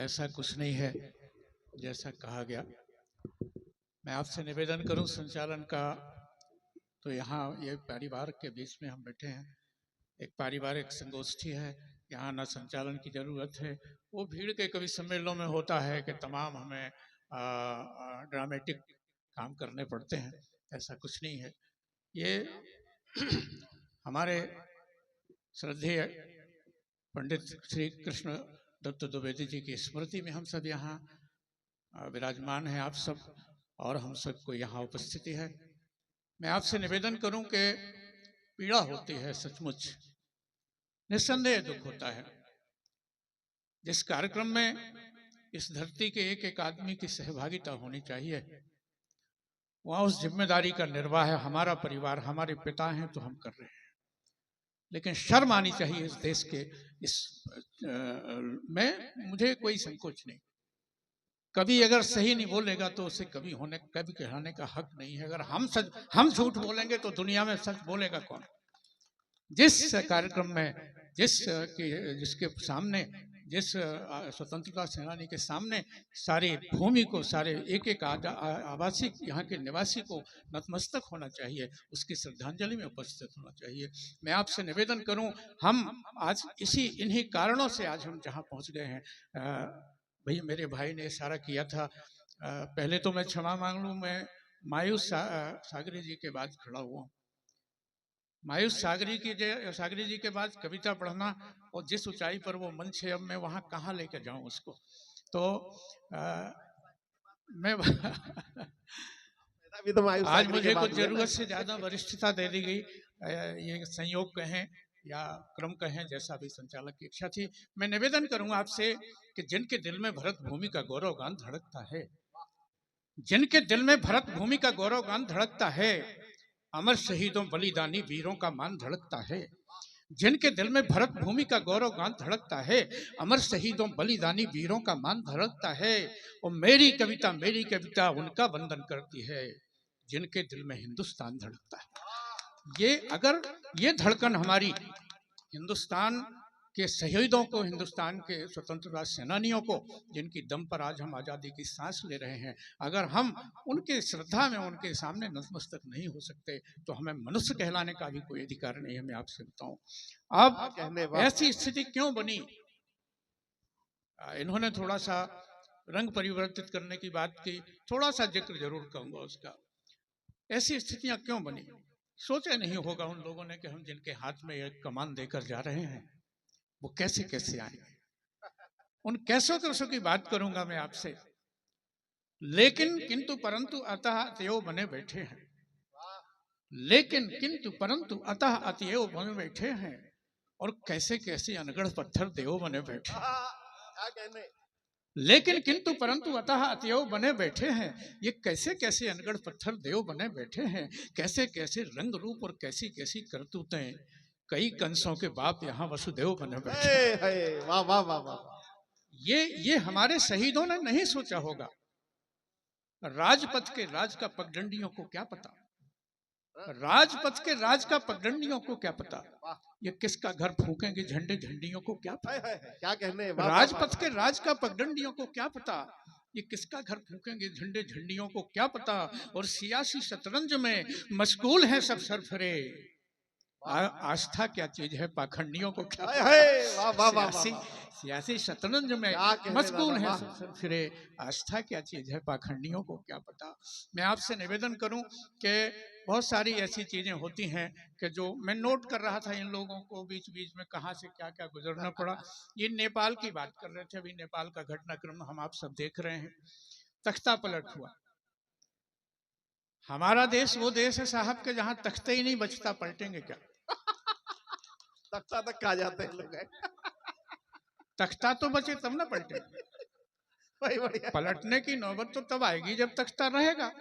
ऐसा कुछ नहीं है जैसा कहा गया। मैं आपसे निवेदन करूं संचालन का, तो यहाँ ये परिवार के बीच में हम बैठे हैं, एक पारिवारिक संगोष्ठी है, यहाँ ना संचालन की जरूरत है। वो भीड़ के कभी सम्मेलनों में होता है कि तमाम हमें ड्रामेटिक काम करने पड़ते हैं, ऐसा कुछ नहीं है। ये हमारे श्रद्धेय पंडित श्री कृष्ण दत्त द्विवेदी जी की स्मृति में हम सब यहाँ विराजमान हैं, आप सब, और हम सबको यहाँ उपस्थिति है। मैं आपसे निवेदन करूं कि पीड़ा होती है, सचमुच निस्संदेह दुख होता है। जिस कार्यक्रम में इस धरती के एक एक आदमी की सहभागिता होनी चाहिए, वहाँ उस जिम्मेदारी का निर्वाह है हमारा परिवार, हमारे पिता हैं तो हम कर रहे हैं। लेकिन शर्म आनी चाहिए इस देश के इस में मुझे कोई संकोच नहीं। कभी अगर सही नहीं बोलेगा तो उसे कभी कहलाने का हक नहीं है। अगर हम झूठ बोलेंगे तो दुनिया में सच बोलेगा कौन? जिस कार्यक्रम में जिसके सामने, जिस स्वतंत्रता सेनानी के सामने सारी भूमि को, सारे एक एक आवासी यहाँ के निवासी को नतमस्तक होना चाहिए, उसकी श्रद्धांजलि में उपस्थित होना चाहिए। मैं आपसे निवेदन करूं, हम आज इन्हीं कारणों से आज हम जहाँ पहुँच गए हैं। भाई मेरे भाई ने इशारा किया था, पहले तो मैं क्षमा मांग लूँ, मैं मायूस सागरी जी के बाद खड़ा हुआ। मायूस सागरी जी के बाद कविता पढ़ना, और जिस ऊंचाई पर वो मंच है, अब मैं वहाँ कहाँ लेकर जाऊँ उसको। तो मैं अभी तो आज मुझे कुछ जरूरत से ज्यादा वरिष्ठता दे दी गई, ये संयोग कहें या क्रम कहें, जैसा भी संचालक की इच्छा थी। मैं निवेदन करूंगा आपसे कि जिनके दिल में भरत भूमि का गौरव गान धड़कता है, जिनके दिल में भरत भूमि का गौरव गान धड़कता है, अमर शहीदों बलिदानी वीरों का मान धड़कता है, जिनके दिल में भरत भूमि का गौरव गान धड़कता है, अमर शहीदों बलिदानी वीरों का मान धड़कता है। और मेरी कविता उनका वंदन करती है जिनके दिल में हिंदुस्तान धड़कता है। ये अगर ये धड़कन हमारी हिंदुस्तान के शहीदों को, हिंदुस्तान के स्वतंत्रता सेनानियों को, जिनकी दम पर आज हम आज़ादी की सांस ले रहे हैं, अगर हम उनके श्रद्धा में उनके सामने नतमस्तक नहीं हो सकते तो हमें मनुष्य कहलाने का भी कोई अधिकार नहीं है। मैं आपसे बताऊं, अब ऐसी स्थिति क्यों बनी? इन्होंने थोड़ा सा रंग परिवर्तित करने की बात की, थोड़ा सा जिक्र जरूर करूंगा उसका। ऐसी स्थितियां क्यों बनी? सोचा नहीं होगा उन लोगों ने कि हम जिनके हाथ में एक कमान देकर जा रहे हैं वो कैसे कैसे आएंगे। उन कैसों की बात करूंगा मैं आपसे। लेकिन किंतु परंतु अतः अतएव बने बैठे हैं, लेकिन किंतु परंतु अतः अतएव बने बैठे हैं, और कैसे कैसे अनगढ़ पत्थर देव बने बैठे। लेकिन किंतु परंतु अतः अतएव बने बैठे हैं, ये कैसे कैसे अनगढ़ पत्थर देव बने बैठे हैं, कैसे कैसे रंग रूप और कैसी कैसी करतूतें, कई कंसों के बाप यहाँ वसुदेव बने बैठे। वाह वाह वाह वाह। ये हमारे शहीदों ने नहीं सोचा होगा। राजपथ के राज का पगडंडियों को क्या पता, राजपथ के राज का पगडंडियों को क्या पता, ये किसका घर फूकेंगे झंडे झंडियों को क्या पता। क्या कहने, राजपथ के राज का पगडंडियों को क्या पता, ये किसका घर फूकेंगे झंडे झंडियों को क्या पता। और सियासी शतरंज में मशगूल हैं सब सरफरे, आस्था क्या चीज है पाखंडियों को क्या पता। सियासी शतरंज में मशगूल है सब सरफरे, आस्था क्या चीज है पाखंडियों को क्या पता। मैं आपसे निवेदन करूं कि बहुत सारी ऐसी चीजें होती हैं कि जो मैं नोट कर रहा था, इन लोगों को बीच बीच में कहां से क्या क्या गुजरना पड़ा। ये नेपाल की बात कर रहे थे, अभी नेपाल का घटनाक्रम हम आप सब देख रहे हैं। तख्ता पलट हुआ। हमारा देश वो देश है साहब के जहां तख्ते ही नहीं बचता, पलटेंगे क्या? तख्ता तक खा जाते हैं लोग। तख्ता तो बचे तब ना पलटेंगे। पलटने की नौबत तो तब आएगी जब तख्ता रहेगा।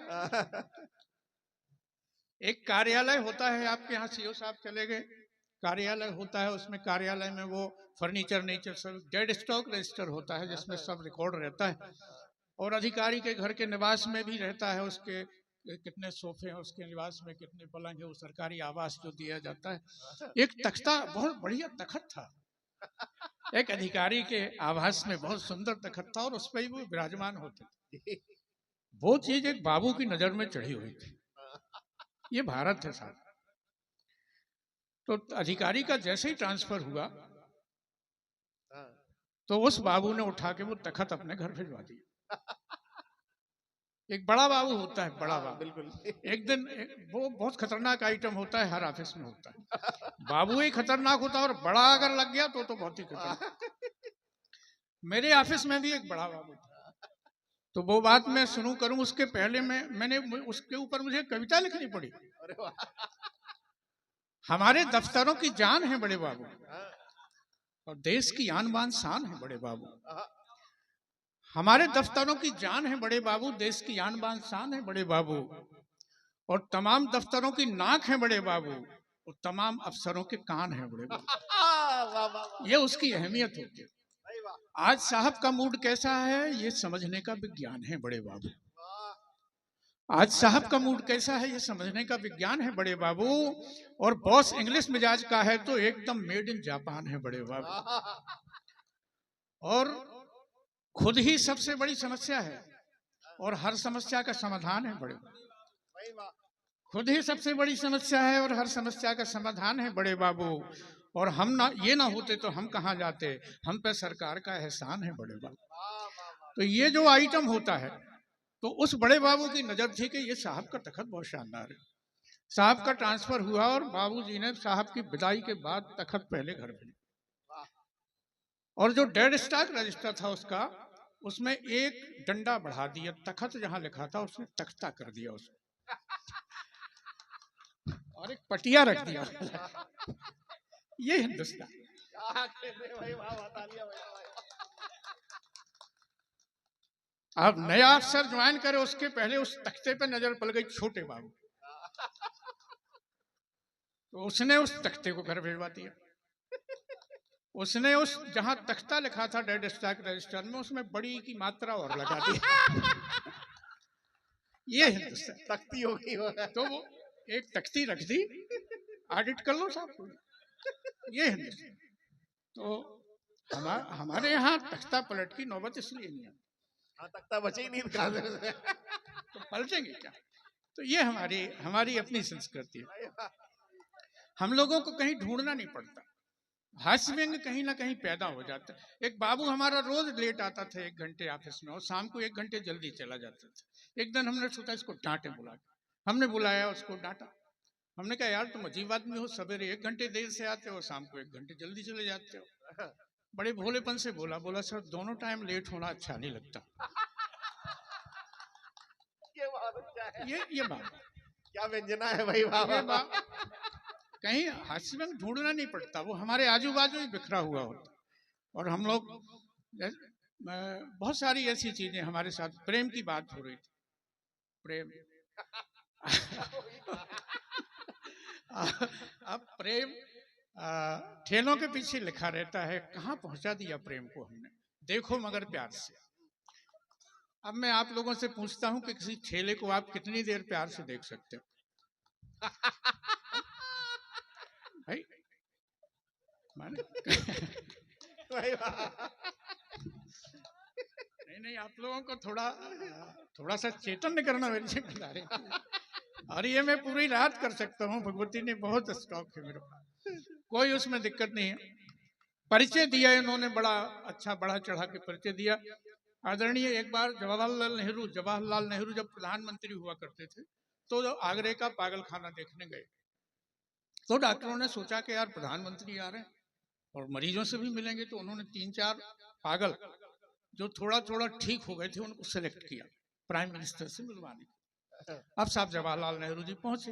एक कार्यालय होता है, आपके यहाँ सीओ साहब चले गए, कार्यालय होता है, उसमें कार्यालय में वो फर्नीचर नेचर सब डेड स्टॉक रजिस्टर होता है जिसमें सब रिकॉर्ड रहता है, और अधिकारी के घर के निवास में भी रहता है, उसके कितने सोफे हैं, उसके निवास में कितने पलंग है, वो सरकारी आवास जो दिया जाता है। एक तख्ता, बहुत बढ़िया तखत था, एक अधिकारी के आवास में बहुत सुंदर तखत था और उस पर ही वो विराजमान होते थे। वो चीज एक बाबू की नजर में चढ़ी हुई थी। ये भारत है साहब। तो अधिकारी का जैसे ही ट्रांसफर हुआ तो उस बाबू ने उठा के वो तखत अपने घर भिजवा दिया। एक बड़ा बाबू होता है, बड़ा बाबू। बिल्कुल। एक दिन वो बहुत खतरनाक आइटम होता है, हर ऑफिस में होता है। बाबू ही खतरनाक होता है और बड़ा अगर लग गया तो बहुत ही खतरनाक। मेरे ऑफिस में भी एक बड़ा बाबू था। तो वो बात मैं शुरू करूं उसके पहले मैंने उसके ऊपर मुझे कविता लिखनी पड़ी। हमारे दफ्तरों की जान है बड़े बाबू और देश की आन बान शान है बड़े बाबू। हमारे दफ्तरों की जान है बड़े बाबू, देश की आन बान शान है बड़े बाबू। और तमाम दफ्तरों की नाक है बड़े बाबू और तमाम अफसरों के कान है बड़े बाबू। ये उसकी अहमियत होती है। आज साहब का मूड कैसा है ये समझने का विज्ञान है बड़े बाबू। आज साहब का मूड कैसा है ये समझने का विज्ञान है बड़े बाबू। और बॉस इंग्लिश मिजाज का है तो एकदम मेड इन जापान है बड़े बाबू। और खुद ही सबसे बड़ी समस्या है और हर समस्या का समाधान है बड़े बाबू। खुद ही सबसे बड़ी समस्या है और हर समस्या का समाधान है बड़े बाबू। और हम ना ये ना होते तो हम कहाँ जाते, हम पे सरकार का एहसान है बड़े बाबू। तो ये जो आइटम होता है तो उस बड़े बाबू की नजर थी कि ये साहब का तखत बहुत शानदार है। साहब का ट्रांसफर हुआ और बाबूजी ने साहब की विदाई के बाद तखत पहले घर भेजा। और जो डेड स्टॉक रजिस्टर था उसका, उसमें एक डंडा बढ़ा दिया, तखत जहां लिखा था उसने तख्ता कर दिया उसको और एक पटिया रख दिया। ये हिंदुस्तान। अब नया अफसर ज्वाइन करे उसके पहले उस तख्ते पे नजर पड़ गई छोटे बाबू, तो उसने उस तख्ते को घर भिजवा दिया। उसने उस जहां तख्ता लिखा था डेड स्टॉक रजिस्टर में, उसमें बड़ी की मात्रा और लगा दी। ये हिंदुस्तान तख्ती हो गई। तो वो एक तख्ती रख दी, ऑडिट कर लो साहब। ये हिंदुस्तान। तो हमारे यहाँ तख्ता पलट की नौबत इसलिए नहीं आती। तख्ता बचे ही नहीं तो पलटेंगे क्या। तो ये हमारी अपनी संस्कृति है। हम लोगों को कहीं ढूंढना नहीं पड़ता, हास्य व्यंग कहीं ना कहीं पैदा हो जाता है। एक बाबू हमारा रोज लेट आता था 1 घंटे ऑफिस में और शाम को 1 घंटे जल्दी चला जाता था। एक दिन हमने सोचा इसको डांटे, बुला के हमने बुलाया, उसको डांटा। हमने कहा यार तुम अजीब आदमी हो, सवेरे 1 घंटे देर से आते हो, शाम को 1 घंटे जल्दी चले जाते हो। बड़े भोलेपन से बोला सर दोनों टाइम लेट होना अच्छा नहीं लगता। ये बात क्या व्यंजना है भाई बाबा। कहीं हास्य में ढूंढना नहीं पड़ता, वो हमारे आजू बाजू ही बिखरा हुआ होता। और हम लोग बहुत सारी ऐसी चीजें हमारे साथ, प्रेम की बात हो रही थी, प्रेम। अब प्रेम ठेलों के पीछे लिखा रहता है, कहाँ पहुंचा दिया प्रेम को हमने, देखो मगर प्यार से। अब मैं आप लोगों से पूछता हूं कि किसी ठेले को आप कितनी देर प्यार से देख सकते हो भाई? नहीं, आप लोगों को थोड़ा सा चेतन करना मेरी जिम्मेदारी। और ये मैं पूरी रात कर सकता हूँ, भगवती ने बहुत स्टॉक है मेरे पास, कोई उसमें दिक्कत नहीं है। परिचय दिया इन्होंने, बड़ा अच्छा बढ़ा चढ़ा के परिचय दिया। आदरणीय एक बार जवाहरलाल नेहरू जब प्रधानमंत्री हुआ करते थे तो आगरे का पागल खाना देखने गए। तो डॉक्टरों ने सोचा कि यार प्रधानमंत्री आ रहे हैं और मरीजों से भी मिलेंगे, तो उन्होंने 3-4 पागल जो थोड़ा ठीक हो गए थे उनको सेलेक्ट किया प्राइम मिनिस्टर से मिलवाने। अब साहब जवाहरलाल नेहरू जी पहुंचे,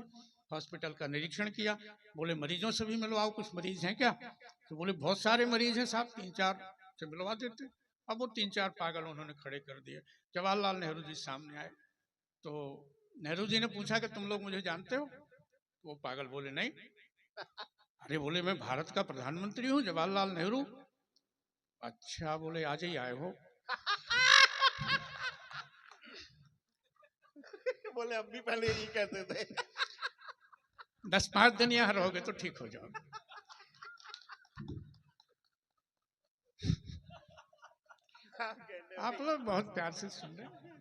हॉस्पिटल का निरीक्षण किया, बोले मरीजों से भी मिलवाओ, कुछ मरीज हैं क्या? तो बोले बहुत सारे मरीज हैं साहब, 3-4 से मिलवा देते। अब वो 3-4 पागल उन्होंने खड़े कर दिए। जवाहरलाल नेहरू जी सामने आए तो नेहरू जी ने पूछा कि तुम लोग मुझे जानते हो? वो पागल बोले नहीं। अरे बोले मैं भारत का प्रधानमंत्री हूँ, जवाहरलाल नेहरू। अच्छा, बोले आज ही आए हो? बोले हम भी पहले यही कहते थे। 10-5 दिन यहाँ रहोगे तो ठीक हो जाओगे। आप लोग बहुत प्यार से सुन रहे हैं।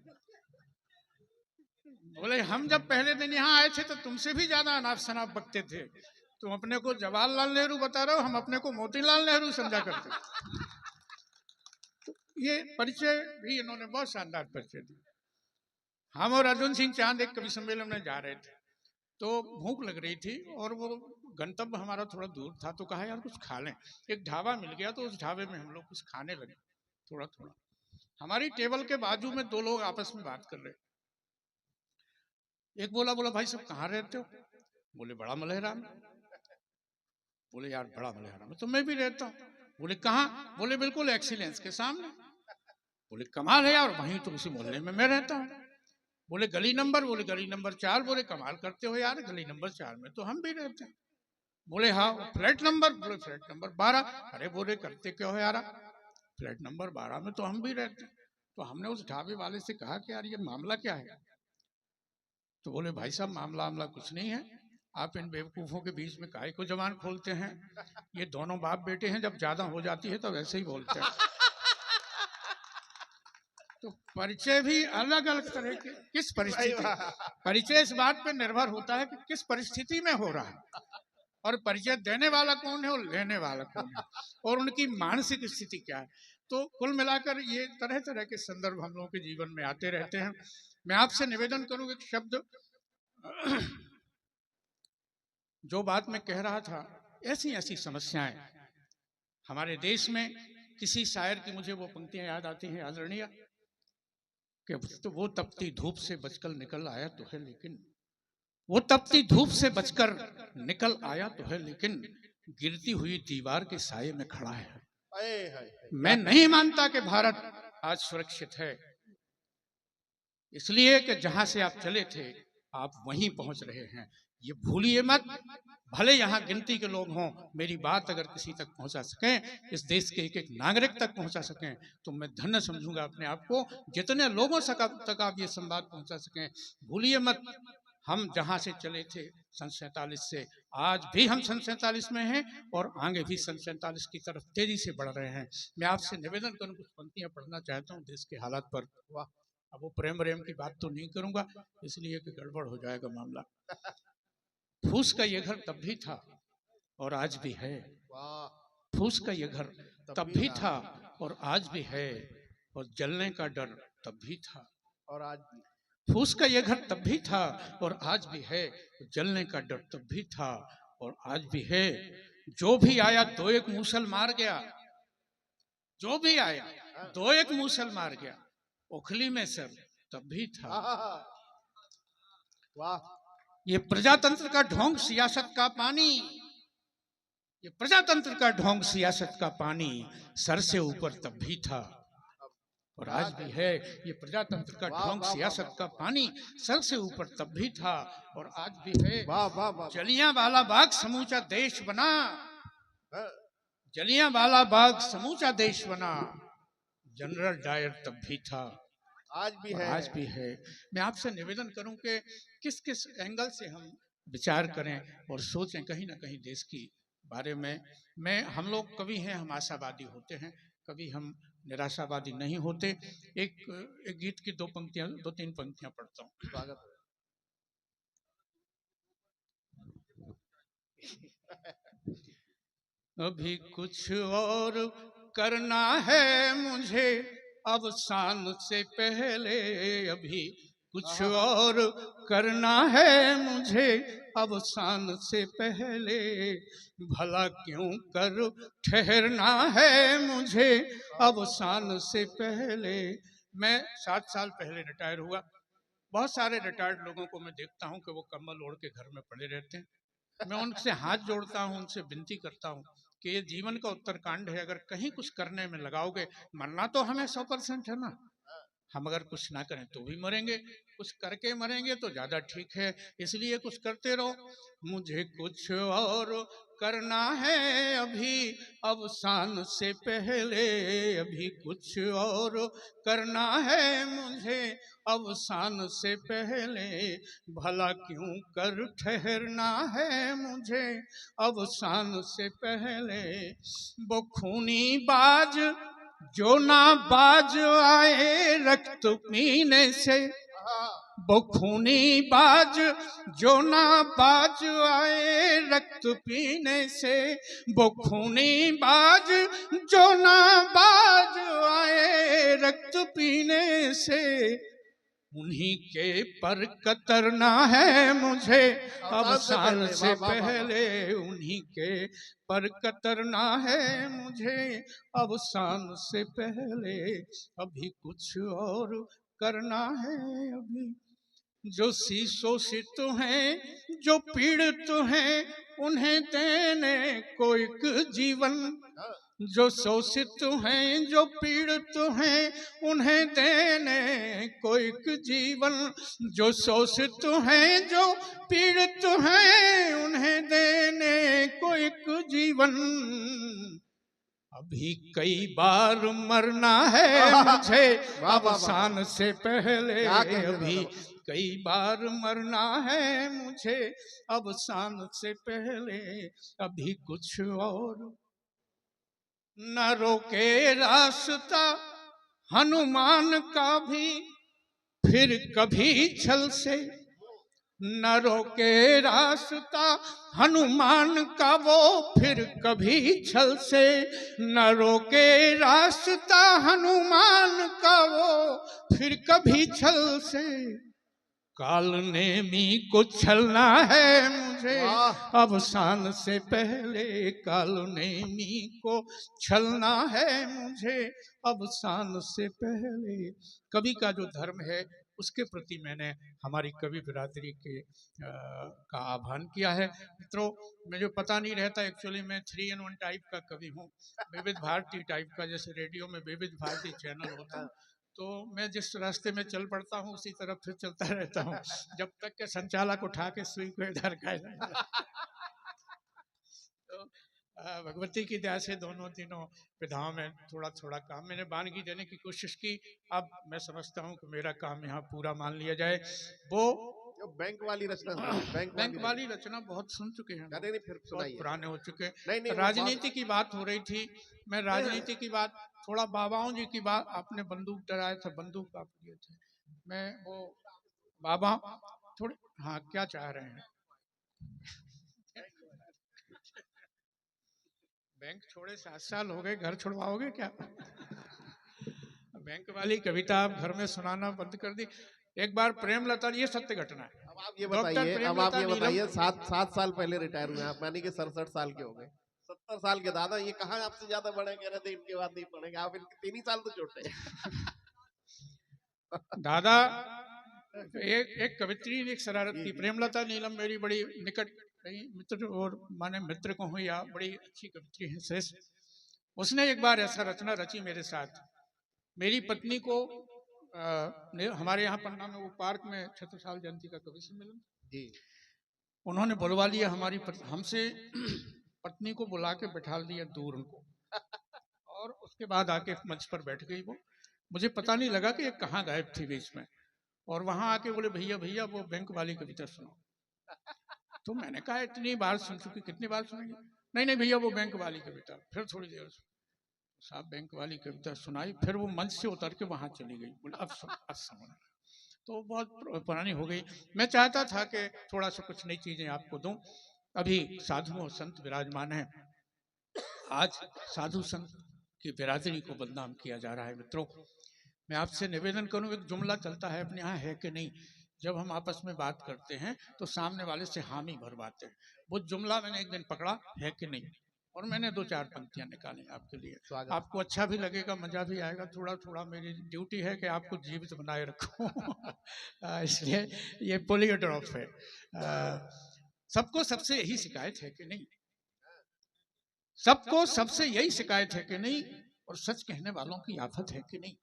बोले हम जब पहले दिन यहाँ आए थे तो तुमसे भी ज्यादा अनाप शनाप बकते थे। तुम अपने को जवाहरलाल नेहरू बता रहे हो, हम अपने को मोतीलाल नेहरू समझा करते। तो ये परिचय भी इन्होंने बहुत शानदार परिचय दिया। हम और अर्जुन सिंह चांद एक कवि सम्मेलन में जा रहे थे, तो भूख लग रही थी और वो गंतव्य हमारा थोड़ा दूर था, तो कहा यार कुछ खा लें। एक ढाबा मिल गया, तो उस ढाबे में हम लोग कुछ खाने लगे थोड़ा थोड़ा। हमारी टेबल के बाजू में दो लोग आपस में बात कर रहे। एक बोला भाई सब कहाँ रहते हो? बोले बड़ा मलेहरा में। बोले यार बड़ा मलेहरा में तो मैं भी रहता हूँ। बोले कहाँ? बोले बिल्कुल एक्सीलेंस के सामने। बोले कमाल है यार, वहीं तो उसी मोहल्ले में मैं रहता हूँ। बोले गली नंबर? बोले गली नंबर 4। बोले कमाल करते हो यार, गली नंबर 4 में तो हम भी रहते हैं। बोले हाँ। Flat number? बोले फ्लैट नंबर 12। अरे बोले करते क्या हो यार, फ्लैट नंबर 12 में तो हम भी रहते हैं। तो हमने उस ढाबे वाले से कहा कि यार ये मामला क्या है? तो बोले भाई साहब मामला कुछ नहीं है, आप इन बेवकूफ़ों के बीच में काहे को जबान खोलते हैं? ये दोनों बाप बेटे हैं, जब ज्यादा हो जाती है तो वैसे ही बोलते हैं। तो परिचय भी अलग अलग तरह के, किस परिस्थिति, परिचय इस बात पे निर्भर होता है कि किस परिस्थिति में हो रहा है, और परिचय देने वाला कौन है और लेने वाला कौन है, और उनकी मानसिक स्थिति क्या है। तो कुल मिलाकर ये तरह तरह के संदर्भ हम लोगों के जीवन में आते रहते हैं। मैं आपसे निवेदन करूं, एक शब्द जो बात मैं कह रहा था, ऐसी ऐसी समस्याएं हमारे देश में। किसी शायर की मुझे वो पंक्तियां याद आती हैं आदरणीय, कि तो वो तपती धूप से बचकर निकल आया तो है, लेकिन वो तपती धूप से बचकर निकल आया तो है, लेकिन गिरती हुई दीवार के साये में खड़ा है। मैं नहीं मानता कि भारत आज सुरक्षित है, इसलिए कि जहां से आप चले थे आप वहीं पहुंच रहे हैं, ये भूलिए मत। भले यहाँ गिनती के लोग हों, मेरी बात अगर किसी तक पहुंचा सकें, इस देश के एक एक नागरिक तक पहुंचा सकें, तो मैं धन्य समझूंगा अपने आप को। जितने लोगों तक आप ये संवाद पहुंचा सकें, भूलिए मत हम जहां से चले थे सन 47 से, आज भी हम सन 47 में हैं और आगे भी सन 47 की तरफ तेजी से बढ़ रहे हैं। मैं आपसे निवेदन करूं, कुछ पंक्तियां पढ़ना चाहता हूं देश के हालात पर। वाह, अब वो प्रेम की बात तो नहीं करूंगा, इसलिए कि गड़बड़ हो जाएगा मामला। फूस का ये घर तब भी था और आज भी है। फूस का ये घर तब भी था और आज भी है, और जलने का डर तब भी था और आज भी। फूस का ये घर तब भी था और आज भी है, जलने का डर तब भी था और आज भी है। जो भी आया दो एक मूसल मार गया, जो भी आया दो एक मूसल मार गया, ओखली में सर तब भी था। वाह, ये प्रजातंत्र का ढोंग सियासत का पानी, ये प्रजातंत्र का ढोंग सियासत का पानी सर से ऊपर तब भी था और आज भी है। ये प्रजातंत्र का ढोंग सियासत का पानी सर से ऊपर तब भी था और आज भी है। जलियांवाला बाग समूचा देश बना, जलियांवाला बाग समूचा देश बना, जनरल डायर तब भी था, आज भी है। आज भी है। मैं आपसे निवेदन करूं कि किस किस एंगल से हम विचार करें और सोचें कहीं ना कहीं देश की बारे में। हम लोग कभी हैं, हम आशावादी होते हैं, कभी हम निराशावादी नहीं होते। एक गीत की दो तीन पंक्तियां पढ़ता हूँ। स्वागत है। अभी कुछ और करना है मुझे अवसान से पहले, अभी कुछ और करना है मुझे अवसान से पहले, भला क्यों कर ठहरना है मुझे अवसान से पहले। मैं 7 साल पहले रिटायर हुआ। बहुत सारे रिटायर्ड लोगों को मैं देखता हूं कि वो कम्बल ओढ़ के घर में पड़े रहते हैं। मैं उनसे हाथ जोड़ता हूं, उनसे विनती करता हूं कि ये जीवन का उत्तरकांड है, अगर कहीं कुछ करने में लगाओगे, मरना तो हमें 100% है ना, हम अगर कुछ ना करें तो भी मरेंगे, कुछ करके मरेंगे तो ज्यादा ठीक है, इसलिए कुछ करते रहो। मुझे कुछ और करना है अभी अवसान से पहले, अभी कुछ और करना है मुझे अवसान से पहले, भला क्यों कर ठहरना है मुझे अवसान से पहले। वो खूनी बाज जो ना बाज आए रक्त पीने से, वो खूनी बाज जो ना बाज आए रक्त पीने से, वो खूनी बाज जो ना बाज आए रक्त पीने से, उन्हीं के पर कतरना है मुझे अवसान से पहले, उन्हीं के पर कतरना है मुझे अवसान से पहले, अभी कुछ और करना है अभी। जो शोषित हैं, जो पीड़ित हैं, उन्हें देने को एक जीवन, जो शोषित हैं, जो पीड़ित हैं, उन्हें देने को एक जीवन, जो शोषित हैं, जो पीड़ित हैं, उन्हें देने को एक जीवन, अभी कई बार मरना है मुझे अवसान से पहले, अभी कई बार मरना है मुझे अवसान से पहले, अभी कुछ और न रोके रास्ता हनुमान का भी फिर कभी छल से, न रोके रास्ता हनुमान का वो फिर कभी छल से, न रोके रास्ता हनुमान का वो फिर कभी छल से, काल नेमी को छलना है मुझे अवसान से पहले, काल नेमी को छलना है मुझे अवसान से पहले। कवि का जो धर्म है उसके प्रति मैंने हमारी कवि बिरादरी के का आह्वान किया है। मित्रों, मुझे पता नहीं रहता, एक्चुअली मैं 3-in-1 टाइप का कवि हूँ, विविध भारती टाइप का, जैसे रेडियो में विविध भारती चैनल होता है, तो मैं जिस रास्ते में चल पड़ता हूँ उसी तरफ फिर चलता रहता हूँ जब तक के संचालक उठा के सुई को इधर का तो भगवती की दया से दोनों तीनों विधाओं में थोड़ा थोड़ा काम मैंने बानगी देने की कोशिश की। अब मैं समझता हूँ कि मेरा काम यहाँ पूरा मान लिया जाए। वो बैंक वाली रचना, बैंक वाली रचना बहुत सुन चुके हैं, नहीं, फिर बहुत पुराने हो चुके नहीं, हैं। राजनीति की बात हो रही थी, मैं राजनीति की बात, थोड़ा बाबाओं जी की बात, आपने बंदूक डराए थे, बंदूक आप लिए थे, मैं वो बाबा थोड़े, हाँ क्या चाह रहे हैं? बैंक छोड़े 7 साल हो गए, घर छुड़वाओगे क्या? बैंक वाली कविता आप घर में सुनाना बंद कर दी। एक बार प्रेमलता, ये सत्य घटना है। अब आप ये बताइए 7 साल पहले रिटायर हुए आप, यानी कि 67 साल के हो गए। 70 साल के दादा ये कहाँ आपसे ज्यादा बड़े, कह रहे थे इनके बाद नहीं पढ़ेंगे आप, इनके 3 ही साल तो छोटे दादा एक कवित्री, एक शरारत थी। प्रेमलता नीलम मेरी बड़ी निकट मित्र, और माने मित्र को हुई या बड़ी अच्छी कवित्री है, श्रेष्ठ। उसने एक बार ऐसा रचना रची मेरे साथ। मेरी पत्नी को हमारे यहाँ पन्ना में वो पार्क में छत्रसाल जयंती का कवि सम्मेलन जी, उन्होंने बुलवा लिया हमारी हमसे पत्नी को बुला के बैठा दिया दूर उनको, और उसके बाद आके मंच पर बैठ गई वो। मुझे पता नहीं लगा कि ये कहाँ गायब थी बीच में, और वहां आके बोले भैया भैया वो बैंक वाली कविता सुनो। तो मैंने कहा इतनी बार सुन चुकी, कितनी बार सुनेंगे? नहीं नहीं भैया वो बैंक वाली कविता। फिर थोड़ी देर साहब बैंक वाली कविता सुनाई, फिर वो मंच से उतर के वहां चली गई, बोले अब सुनो। तो बहुत पुरानी हो गई। मैं चाहता था कि थोड़ा सा कुछ नई चीजें आपको दूं। अभी साधु और संत विराजमान हैं, आज साधु संत की बिरादरी को बदनाम किया जा रहा है। मित्रों, मैं आपसे निवेदन करूं, एक जुमला चलता है अपने यहाँ, है कि नहीं, जब हम आपस में बात करते हैं तो सामने वाले से हामी भरवाते हैं। वो जुमला मैंने एक दिन पकड़ा, है कि नहीं, और मैंने 2-4 पंक्तियां निकाली आपके लिए। आपको अच्छा भी लगेगा, मजा भी आएगा। थोड़ा थोड़ा मेरी ड्यूटी है कि आपको जीवित बनाए रखूं इसलिए ये पोलियोट्रॉप है। सबको सबसे यही शिकायत है कि नहीं, सबको सबसे यही शिकायत है कि नहीं, और सच कहने वालों की आफत है कि नहीं।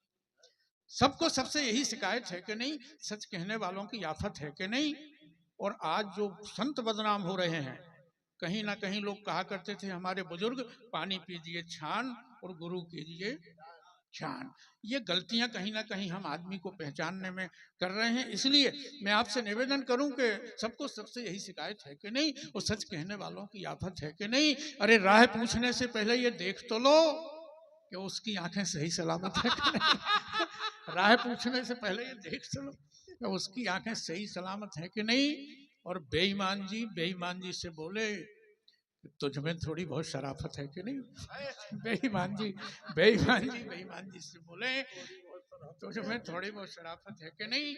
सबको सबसे यही शिकायत है कि नहीं, सच कहने वालों की आफत है कि नहीं। और आज जो संत बदनाम हो रहे हैं, कहीं ना कहीं लोग कहा करते थे हमारे बुजुर्ग, पानी पीजिए छान और गुरु कीजिए छान। ये गलतियां कहीं ना कहीं हम आदमी को पहचानने में कर रहे हैं। इसलिए मैं आपसे निवेदन करूं कि सबको सबसे यही शिकायत है कि नहीं, और सच कहने वालों की आफत है कि नहीं। अरे राह पूछने से पहले ये देख तो लो कि उसकी आंखें सही सलामत है कि नहीं। राह पूछने से पहले ये देख चलो कि उसकी आंखें सही सलामत है कि नहीं। और बेईमान जी से बोले तुझ में थोड़ी बहुत शराफत है कि नहीं। बेईमान जी से बोले तुझ में थोड़ी बहुत शराफत है कि नहीं।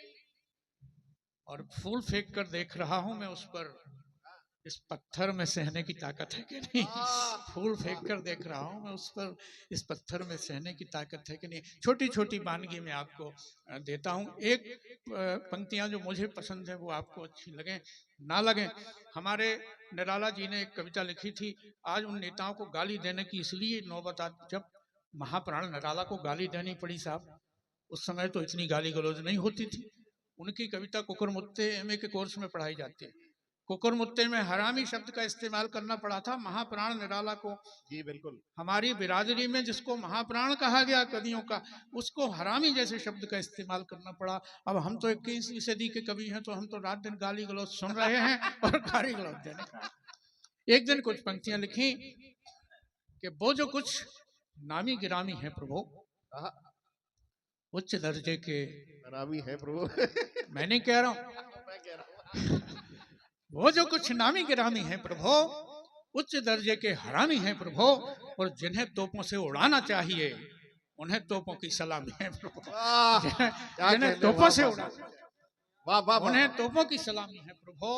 और फूल फेंक कर देख रहा हूं मैं उस पर, इस पत्थर में सहने की ताकत है कि नहीं। फूल फेंक कर देख रहा हूं मैं उस पर, इस पत्थर में सहने की ताकत है कि नहीं। छोटी छोटी वानगी मैं आपको देता हूं। एक पंक्तियां जो मुझे पसंद है वो आपको अच्छी लगे ना लगे। हमारे निराला जी ने एक कविता लिखी थी। आज उन नेताओं को गाली देने की इसलिए नौबत आती, जब महाप्राण निराला को गाली देनी पड़ी साहब, उस समय तो इतनी गाली गलौज नहीं होती थी। उनकी कविता कुकुरमुत्ते एमए के कोर्स में पढ़ाई जाती है। कुकुरमुत्ते में हरामी शब्द का इस्तेमाल करना पड़ा था महाप्राण निराला को। जी बिल्कुल। हमारी बिरादरी में जिसको महाप्राण कहा गया कवियों का, उसको हरामी जैसे शब्द का इस्तेमाल करना पड़ा। अब हम तो 21वीं सदी के कवि हैं, तो हम तो रात दिन गाली गलौज सुन रहे हैं और गाली गलौज देने का। एक दिन कुछ पंक्तियां लिखी कि वो जो कुछ नामी गिरामी है प्रभु, उच्च दर्जे के नामी है प्रभु। मैं नहीं कह रहा हूं, मैं कह रहा हूं वो जो कुछ नामी गिरामी है प्रभु, उच्च दर्जे के हरामी हैं प्रभु, और जिन्हें तोपों से उड़ाना चाहिए उन्हें तोपों की सलामी है प्रभु। जिन्हें तोपों से उड़ाना, उन्हें तोपों की सलामी है प्रभु।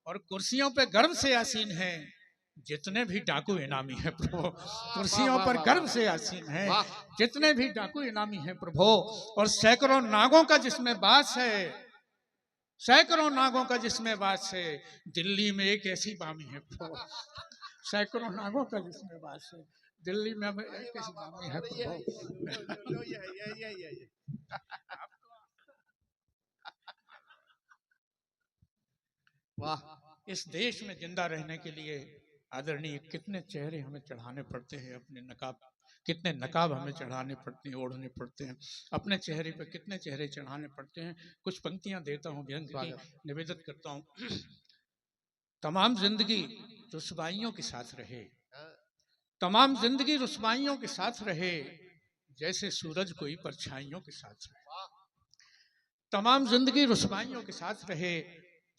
और कुर्सियों पे गर्व से आसीन हैं जितने भी डाकू इनामी है प्रभु। कुर्सियों पर गर्व से आसीन हैं जितने भी डाकू इनामी है प्रभु। और सैकड़ों नागों का जिसमें वास है, सैकड़ों नागों का जिसमें वास है, दिल्ली में एक ऐसी बामी है प्रभु। सैकड़ों नागों का जिसमें वास है, दिल्ली में एक ऐसी बामी है प्रभु। वाह, इस देश में जिंदा रहने के लिए आदरणीय कितने चेहरे हमें चढ़ाने पड़ते हैं, अपने नकाब, कितने नकाब हमें चढ़ाने पड़ते हैं, ओढ़ने पड़ते हैं, अपने चेहरे पर कितने चेहरे चढ़ाने पड़ते हैं। कुछ पंक्तियां देता हूं, व्यंग की निवेदन करता हूं। तमाम जिंदगी रुसवाइयों के साथ रहे, तमाम जिंदगी रुसवाइयों के साथ रहे, जैसे सूरज कोई परछाइयों के साथ रहे। तमाम जिंदगी रुसवाइयों के साथ रहे,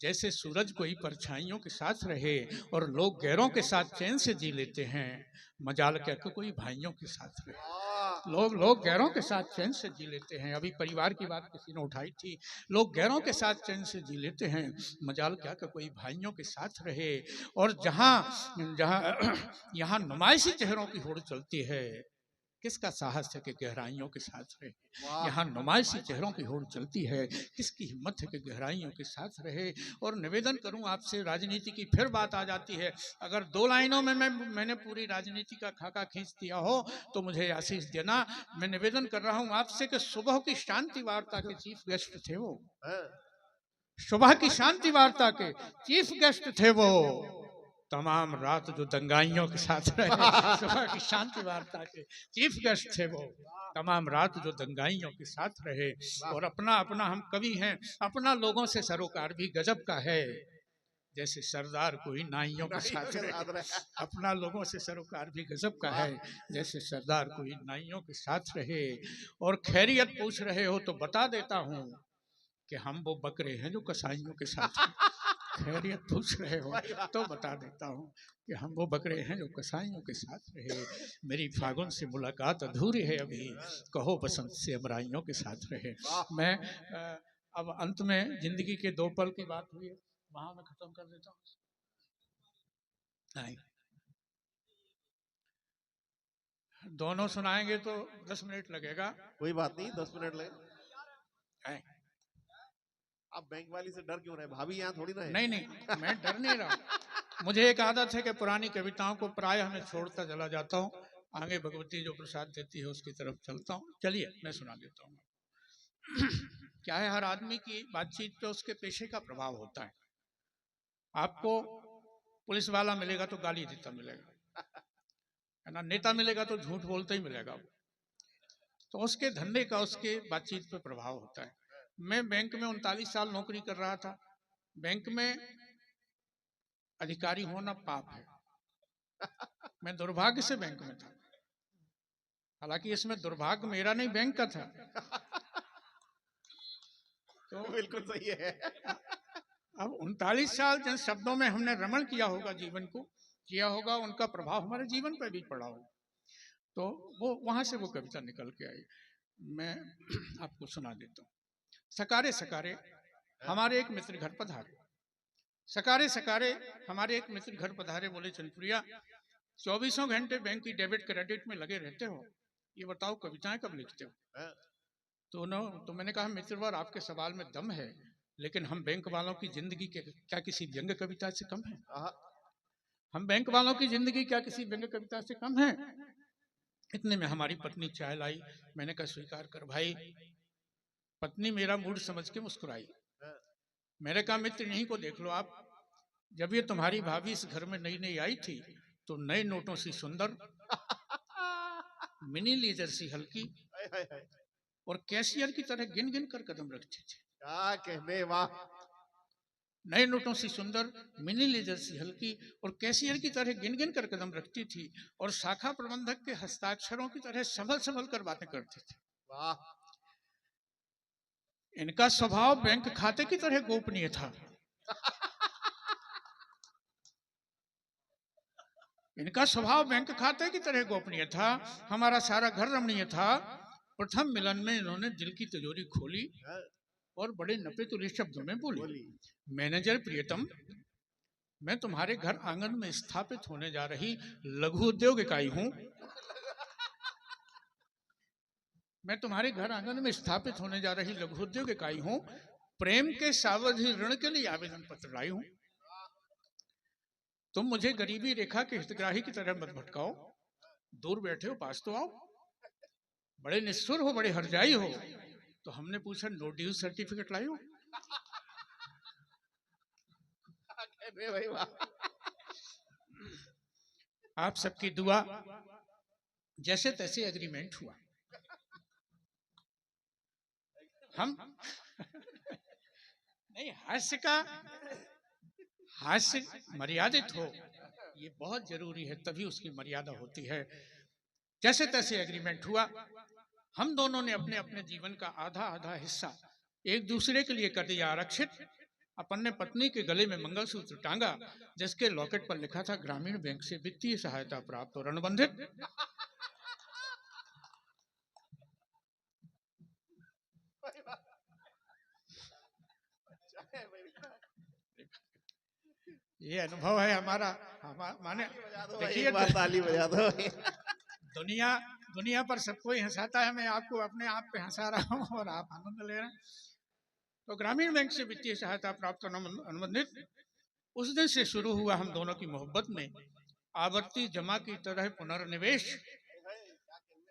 जैसे सूरज कोई परछाइयों के साथ रहे। और लोग गैरों के साथ चैन से जी लेते हैं, मजाल क्या कोई भाइयों के साथ रहे। लोग गैरों के साथ चैन से जी लेते हैं। अभी परिवार की बात किसी ने उठाई थी। लोग गैरों के साथ चैन से जी लेते हैं, मजाल क्या कोई भाइयों के साथ रहे। और यहाँ नुमाइशी चेहरों की होड़ चलती है, किसका साहस है कि गहराइयों के साथ रहे। यहाँ नुमाइशी चेहरों की होड़ चलती है, किसकी हिम्मत है कि गहराइयों के साथ रहे। और निवेदन करूं आपसे, राजनीति की फिर बात आ जाती है। अगर 2 लाइनों में मैंने पूरी राजनीति का खाका खींच दिया हो तो मुझे आशीष देना। मैं निवेदन कर रहा हूं आपसे कि सुबह की शांति वार्ता के चीफ गेस्ट थे वो, सुबह की शांति वार्ता के चीफ गेस्ट थे वो, तमाम रात जो दंगाइयों के साथ रहे। सुबह की शांति वार्ता के चीफ गेस्ट थे वो, तमाम रात जो दंगाइयों के साथ रहे। और अपना हम कवि हैं, अपना लोगों से सरोकार भी गजब का है, जैसे सरदार कोई नाइयों के साथ रहे। अपना लोगों से सरोकार भी गजब का है, जैसे सरदार कोई नाइयों के साथ रहे। और खैरियत पूछ रहे हो तो बता देता हूँ कि हम वो बकरे हैं जो कसाईयों के साथ हैं। खैरियत पूछ रहे हो तो बता देता हूँ कि हम वो बकरे हैं जो कसाईयों के साथ रहे। मेरी फागुन से मुलाकात अधूरी है अभी, कहो बसंत से अमराइयों के साथ रहे। मैं अब अंत में जिंदगी के 2 पल की बात हुई है, वहां मैं खत्म कर देता हूँ। नहीं, दोनों सुनाएंगे तो 10 मिनट लगेगा। कोई बात नहीं, 10 मिनट लगे। आप बैंक वाली से डर क्यों रहे? भाभी यहाँ थोड़ी ना है। नहीं, मैं डर नहीं रहा। मुझे एक आदत है कि पुरानी कविताओं को प्राय हमें छोड़ता चला जाता हूँ, आगे भगवती जो प्रसाद देती है उसकी तरफ चलता हूँ। चलिए मैं सुना देता हूँ। क्या है, हर आदमी की बातचीत पे उसके पेशे का प्रभाव होता है। आपको पुलिस वाला मिलेगा तो गाली देता मिलेगा, है ना, नेता मिलेगा तो झूठ बोलते ही मिलेगा। तो उसके धंधे का, उसके बातचीत पे प्रभाव होता है। मैं बैंक में 39 साल नौकरी कर रहा था। बैंक में अधिकारी होना पाप है। मैं दुर्भाग्य से बैंक में था। हालांकि इसमें दुर्भाग्य मेरा नहीं, बैंक का था। तो बिल्कुल सही है। अब 39 साल जिन शब्दों में हमने रमण किया होगा, जीवन को किया होगा, उनका प्रभाव हमारे जीवन पर भी पड़ा होगा। तो वो वहां से वो कविता निकल के आई। मैं आपको सुना देता हूँ। सकारे सकारे हमारे एक मित्र घर पधारे, सकारे सकारे हमारे एक मित्र घर पधारे, बोले चंदपुरिया 24 घंटे बैंक की डेबिट क्रेडिट में लगे रहते हो, ये बताओ कविताएं कब लिखते हो? तो मैंने कहा मित्रवर आपके सवाल में दम है, लेकिन हम बैंक वालों की जिंदगी क्या किसी व्यंग्य कविता से कम है? हम बैंक वालों की जिंदगी क्या किसी व्यंग्य कविता से कम है? इतने में हमारी पत्नी चाय लाई। मैंने कहा स्वीकार कर भाई। पत्नी मेरा मूड समझ के मुस्कुराई। मैंने कहा मित्र इन्हीं को देख लो आप, जब ये तुम्हारी भाभी इस घर में नई नई आई थी तो नए नोटों सी सुंदर, मिनी लेजर सी हल्की और कैशियर की तरह गिन गिन कर कदम रखती थी। क्या कहने, वाह। नए नोटों सी सुंदर, मिनी लेजर सी हल्की और कैशियर की तरह गिन गिन कर कदम रखती थी और शाखा प्रबंधक के हस्ताक्षरों की तरह संभल संभल कर बातें करती थी। वाह। इनका स्वभाव बैंक खाते की तरह गोपनीय था। इनका स्वभाव बैंक खाते की तरह गोपनीय था। हमारा सारा घर रमणीय था। प्रथम मिलन में इन्होंने दिल की तिजोरी खोली और बड़े नपे तुले शब्दों में बोली, मैनेजर प्रियतम, मैं तुम्हारे घर आंगन में स्थापित होने जा रही लघु उद्योग इकाई हूं। मैं तुम्हारे घर आंगन में स्थापित होने जा रही लघु उद्योग इकाई हूं। प्रेम के सावधि ऋण के लिए आवेदन पत्र लाई हूं। तुम मुझे गरीबी रेखा के हितग्राही की तरह मत भटकाओ। दूर बैठे हो, पास तो आओ। बड़े निष्ठुर हो, बड़े हरजाई हो। तो हमने पूछा नो ड्यू सर्टिफिकेट लाई हो? भाई वाह। आप सबकी दुआ, जैसे तैसे एग्रीमेंट हुआ। हम नहीं, हास्य मर्यादित हो, ये बहुत जरूरी है, तभी उसकी मर्यादा होती है। जैसे तैसे एग्रीमेंट हुआ। हम दोनों ने अपने अपने जीवन का आधा आधा हिस्सा एक दूसरे के लिए कर दिया आरक्षित। अपन ने पत्नी के गले में मंगलसूत्र टांगा जिसके लॉकेट पर लिखा था ग्रामीण बैंक से वित्तीय सहायता प्राप्त और अनुबंधित। ये अनुभव है हमारा। माने देखिए, ताली बजा दो। दुनिया पर सबको ही हंसाता है, मैं आपको अपने आप पे हंसा रहा हूँ और आप आनंद ले रहे हैं। तो ग्रामीण बैंक से वित्तीय सहायता प्राप्त और अनुबंधित, उस दिन से शुरू हुआ हम दोनों की मोहब्बत में आवर्ती जमा की तरह पुनर्निवेश।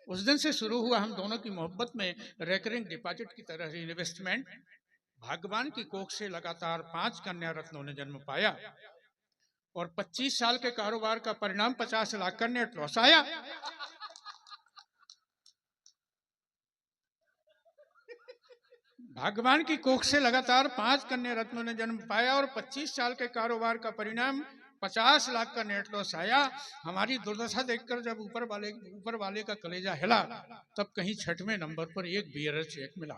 उस दिन से शुरू हुआ हम दोनों की मोहब्बत में रेकरिंग डिपॉजिट की तरह इन्वेस्टमेंट। भाग्यवान की कोख से लगातार 5 कन्या रत्नों ने जन्म पाया और 25 साल के कारोबार का परिणाम 50 लाख का नेट लॉस आया। भाग्यवान की कोख से लगातार 5 कन्या रत्नों ने जन्म पाया और 25 साल के कारोबार का परिणाम 50 लाख का नेट लॉस आया। हमारी दुर्दशा देखकर जब ऊपर वाले का कलेजा हिला, तब कहीं 6वें नंबर पर एक बियर चेक मिला।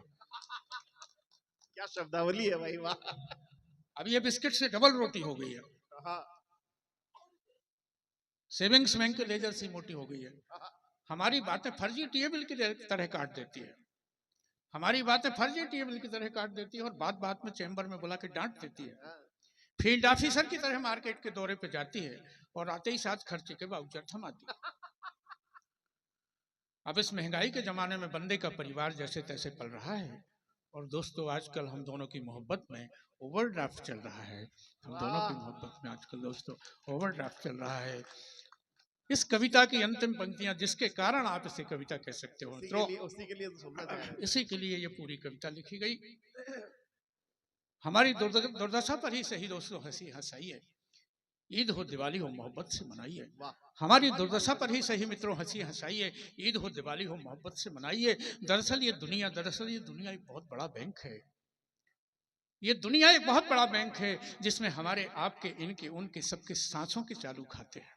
क्या शब्दावली है भाई, वाह। अब ये बिस्किट से डबल रोटी हो गई है। सेविंग्स बैंक की लेजर सी मोटी हो गई है। हमारी बातें फर्जी टेबल की तरह काट देती है। हमारी बातें फर्जी टेबल की तरह काट देती है और बात बात में चैम्बर में बुला के डांट देती है। फील्ड ऑफिसर की तरह मार्केट के दौरे पे जाती है और आते ही साथ खर्चे के वाउचर थमाती है। अब इस महंगाई के जमाने में बंदे का परिवार जैसे तैसे पल रहा है। और दोस्तों, आजकल हम दोनों की मोहब्बत में ओवरड्राफ्ट चल रहा है। हम दोनों की मोहब्बत में आजकल दोस्तों ओवरड्राफ्ट चल रहा है। इस कविता की अंतिम पंक्तियां जिसके कारण आप इसे कविता कह सकते हो, इसी के लिए ये पूरी कविता लिखी गई। हमारी दुर्दशा पर ही सही दोस्तों हंसी हंसाइए। ईद हो दिवाली हो मोहब्बत से मनाइए। हमारी दुर्दशा पर ही सही मित्रों हंसी हंसाइए। ईद हो दिवाली हो मोहब्बत से मनाइए। दरअसल ये दुनिया एक बहुत बड़ा बैंक है। ये दुनिया एक बहुत बड़ा बैंक है जिसमें हमारे आपके इनके उनके सबके सांसों के चालू खाते हैं।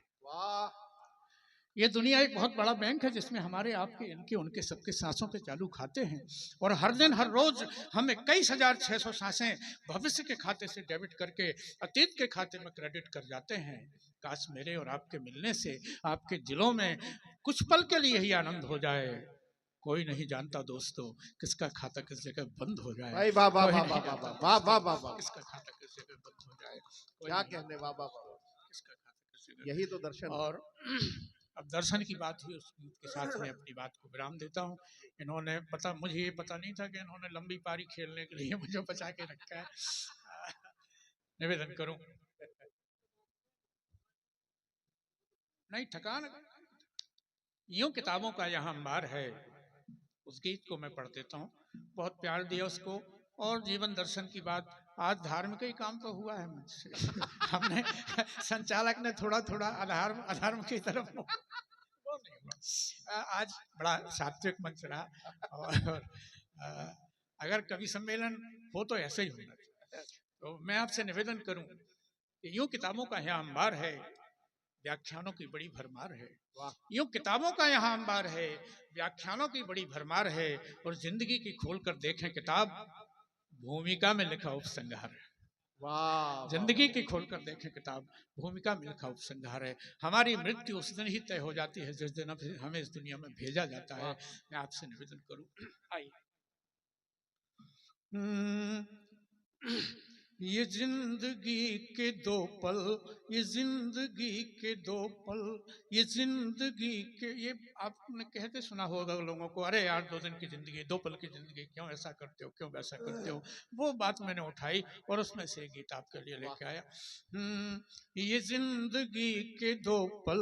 ये दुनिया एक बहुत बड़ा बैंक है जिसमें हमारे आपके इनके उनके सबके सांसों के चालू खाते हैं, और हर दिन हर रोज हमें 21,600 सांसें भविष्य के खाते से डेबिट करके अतीत के खाते में क्रेडिट कर जाते हैं। काश मेरे और आपके मिलने से आपके दिलों में कुछ पल के लिए ही आनंद हो जाए। कोई नहीं जानता दोस्तों किसका खाता किस जगह बंद हो जाए। भाई वाह वाह कोई वाह नहीं वाह जानता वाह वाह वाह दोस्तों वाह, किसका खाता किस जगह बंद हो जाए। कोई क्या नहीं कहने, जानता वाह वाह दोस्तों वाह, किसका खाता किस जगह। यही तो दर्शन। और अब दर्शन की बात हुई, उस गीत के साथ मैं अपनी बात को विराम देता हूँ। इन्होंने मुझे ये पता नहीं था कि इन्होंने लंबी पारी खेलने के लिए मुझे बचा के रखा है। निवेदन करूं, नहीं थकान, यूं किताबों का यहाँ अंबार है, उस गीत को मैं पढ़ देता हूँ। बहुत प्यार दिया उसको। और जीवन दर्शन की बात, आज धार्मिक ही काम तो हुआ है मुझसे। हमने संचालक ने थोड़ा थोड़ा अधर्म की तरफ वो नहीं हुआ। आज बड़ा सात्विक मंच रहा। और अगर कवि सम्मेलन हो तो ऐसे ही होना चाहिए। तो मैं आपसे निवेदन करूं कि यूं किताबों का यहाँ अंबार है, व्याख्यानों की बड़ी भरमार है। यूं किताबों का यहाँ अंबार है, व्याख्यानों की बड़ी भरमार है, और जिंदगी की खोल कर देखें किताब, भूमिका में लिखा उपसंहार है। वाह, जिंदगी की खोलकर देखें किताब, भूमिका में लिखा उपसंहार है। हमारी मृत्यु उस दिन ही तय हो जाती है जिस दिन हमें इस दुनिया में भेजा जाता है। मैं आपसे निवेदन करूं, आइए। ये जिंदगी के दो पल, ये जिंदगी के दो पल, ये जिंदगी के, ये आपने कहते सुना होगा लोगों को, अरे यार 2 दिन की जिंदगी, 2 पल की जिंदगी, क्यों ऐसा करते हो, क्यों वैसा करते हो। वो बात मैंने उठाई और उसमें से गीत आपके लिए लेके आया। ये जिंदगी के 2 पल,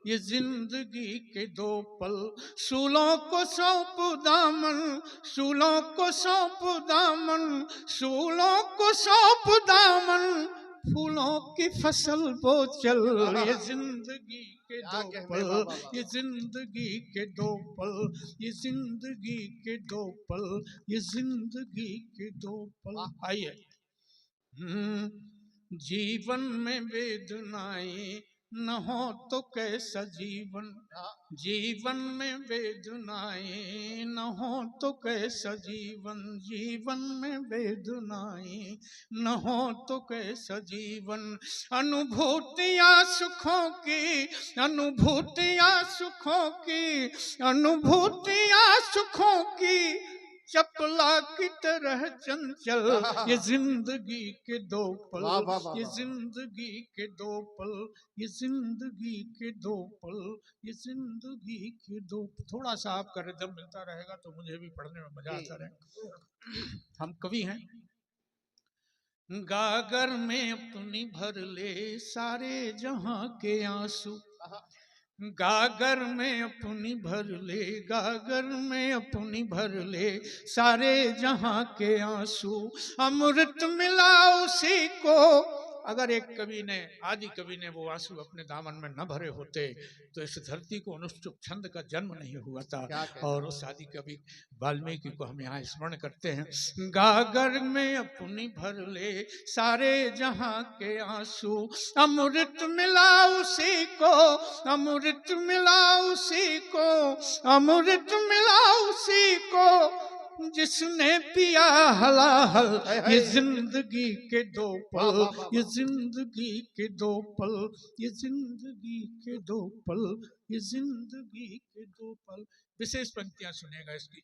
ये जिंदगी के 2 पल, सूलों को सौंप दामन, सूलों को सौंप दामन, सूलों को सौंप दामन, फूलों की फसल बो चल। ये जिंदगी के 2 पल, ये जिंदगी के 2 पल, ये जिंदगी के 2 पल, ये जिंदगी के 2 पल। आइए। जीवन में वेदनाएं न हो तो कैसा जीवन, जीवन में वेदनाएं न हो तो कैसा जीवन, जीवन में वेदनाएं न हो तो कैसा जीवन। अनुभूतियाँ सुखों की, अनुभूतियाँ सुखों की, अनुभूतियाँ सुखों की, चपला की तरह चंचल। ये जिंदगी के 2 पल, ये जिंदगी के 2 पल, ये जिंदगी के 2 पल, ये जिंदगी के 2। थोड़ा सा आपका रिदम मिलता रहेगा तो मुझे भी पढ़ने में मजा आता रहेगा। हम कवि हैं। गागर में अपनी भर ले सारे जहां के आंसू, गागर में अपनी भर ले, गागर में अपनी भर ले सारे जहां के आंसू, अमृत मिला उसी को। अगर एक कवि ने, आदि कवि ने वो आंसू अपने दामन में न भरे होते तो इस धरती को अनुष्टुप छंद का जन्म नहीं हुआ था। और उस आदि कवि वाल्मीकि को हम यहाँ स्मरण करते हैं। गागर में अपनी भर ले सारे जहां के आंसू, अमृत मिला उसी को, अमृत मिला उसी को, अमृत मिला उसी को, जिसने पिया हलाहल। ये जिंदगी के 2 पल, ये जिंदगी के 2 पल, ये जिंदगी के 2 पल, ये जिंदगी के 2 पल। विशेष पंक्तियां सुनेगा इसकी।